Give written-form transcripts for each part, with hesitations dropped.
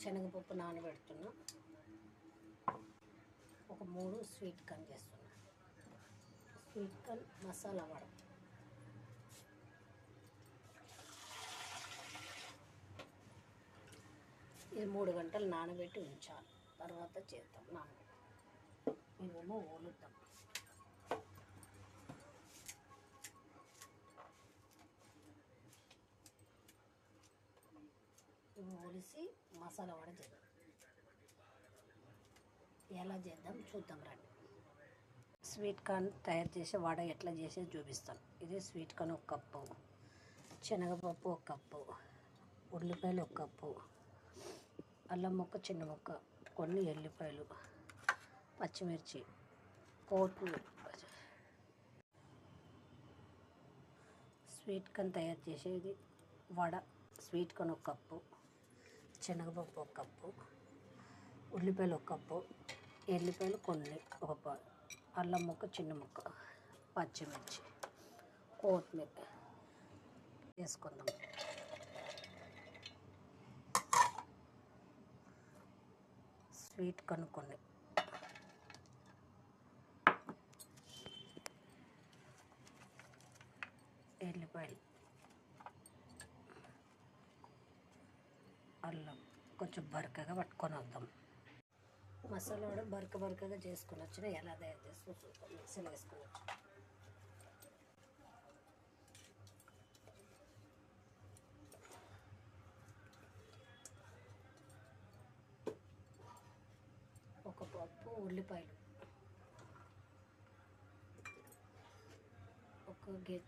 శనగపప్పు నానబెడుతున్నా. ఒక 3 sweet corn చేస్తున్నా. Sweet corn masala vada. ఇది 3 గంటలు నానబెట్టి ఉంచాలి. తర్వాత చేద్దాం. ఇవేమో ఓలుద్దాం. ఇవి ఒలిసి మసాలా వడ చేద్దాం. ఎలా చేద్దాం చూద్దాం రండి. స్వీట్ కార్న్ తయారు చేసే వడ ఎట్లా చేసేది చూపిస్తాను. ఇది స్వీట్ కార్న్ 1 కప్పు, శనగపప్పు 1 కప్పు, ఉల్లిపాయలు 1 కప్పు, అల్లం ముక్క చిన్న ముక్క, కొన్ని ఎల్లిపాయలు, పచ్చిమిర్చి, కొత్తిమీర. స్వీట్ కార్న్ తయారు చేసేది వడ. స్వీట్ కార్న్ 1 కప్పు, శనగపప్పు 1 కప్పు, ఉల్లిపాయలు 1 కప్పు, ఎల్లిపాయలు కొన్ని 1 అల్లం ముక్క చిన్న ముక్క, పచ్చిమిర్చి, కొత్తిమీర వేసుకుందాం. స్వీట్ కార్న్ కొన్ని, ఎల్లిపాయలు, అల్లం కొంచెం బరకగా పట్టుకొని వద్దాం. మసాలా కూడా బరకగా చేసుకుని వచ్చిన ఎలా తయారు చేసుకుని చూద్దాం. మిక్సీలో వేసుకోవచ్చు. ఒక కప్పు ఉల్లిపాయలు,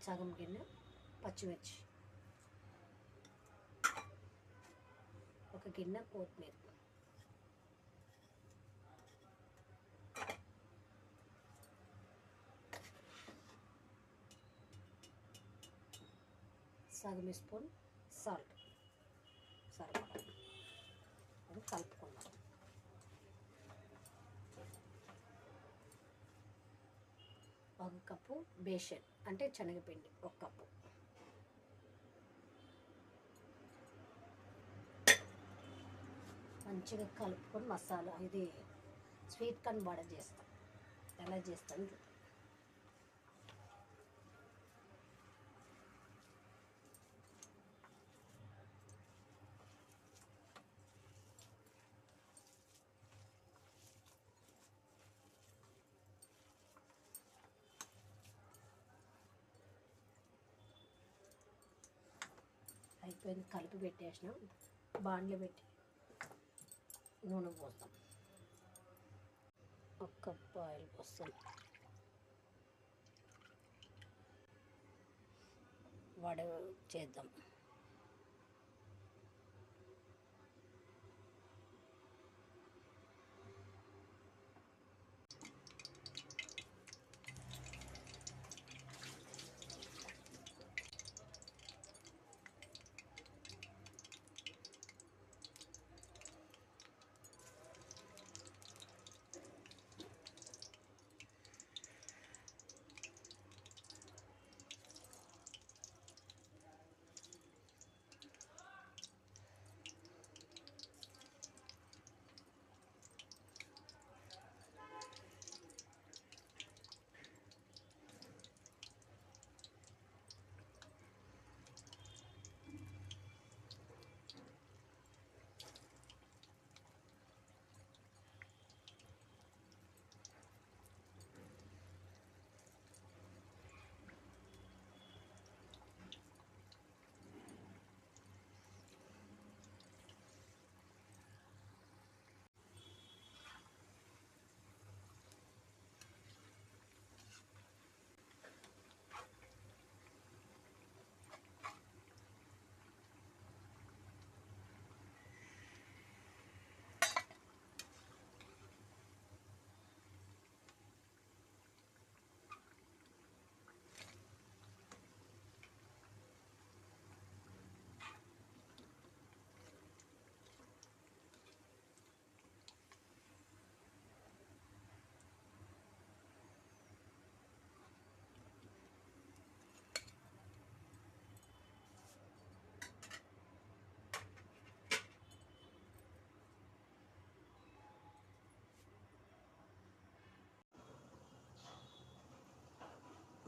సగం గిన్నె పచ్చిమిర్చి, 1 గిన్నె కొత్తిమీర, సగం స్పూన్ సాల్ట్ సరిపడా. అది కలుపుకుందాం. ఒక కప్పు బేసన్ అంటే శనగపిండి 1 కప్పు. మంచిగా కలుపుకొని మసాలా ఇది స్వీట్ కార్న్ వడ చేస్తాం. ఎలా చేస్తాను చూద్దాం. అయిపోయింది. కలిపి పెట్టేసినాం. బాండ్లో పెట్టి నూనె పోస్తాం. 1 కప్పు ఆయిల్ పోస్తాం. వడ చేద్దాం.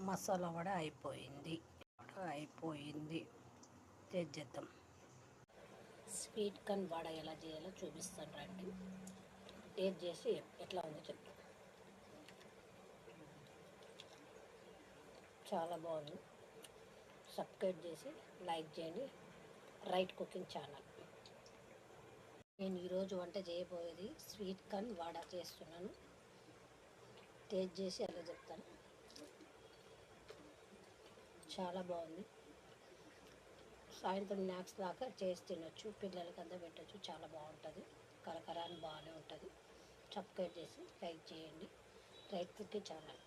మసాలా వడ అయిపోయింది. చేద్దాం. స్వీట్ కార్న్ వడ ఎలా చేయాలో చూపిస్తాను రండి. టేస్ట్ చేసి ఎట్లా ఉందో చెప్తాను. చాలా బాగుంది. సబ్స్క్రైబ్ చేసి లైక్ చేయండి. Right cooking channel. నేను ఈరోజు వంట చేయబోయేది స్వీట్ కార్న్ వడ చేస్తున్నాను. టేస్ట్ చేసి అలా చెప్తాను. చాలా బాగుంది. సాయంత్రం స్నాక్స్ దాకా చేసి తినొచ్చు, పిల్లలకి అంతా పెట్టచ్చు. చాలా బాగుంటుంది. కరకరాన్ని బాగానే ఉంటుంది. సబ్స్క్రైబ్ చేసి లైక్ చేయండి. Right cooking channel.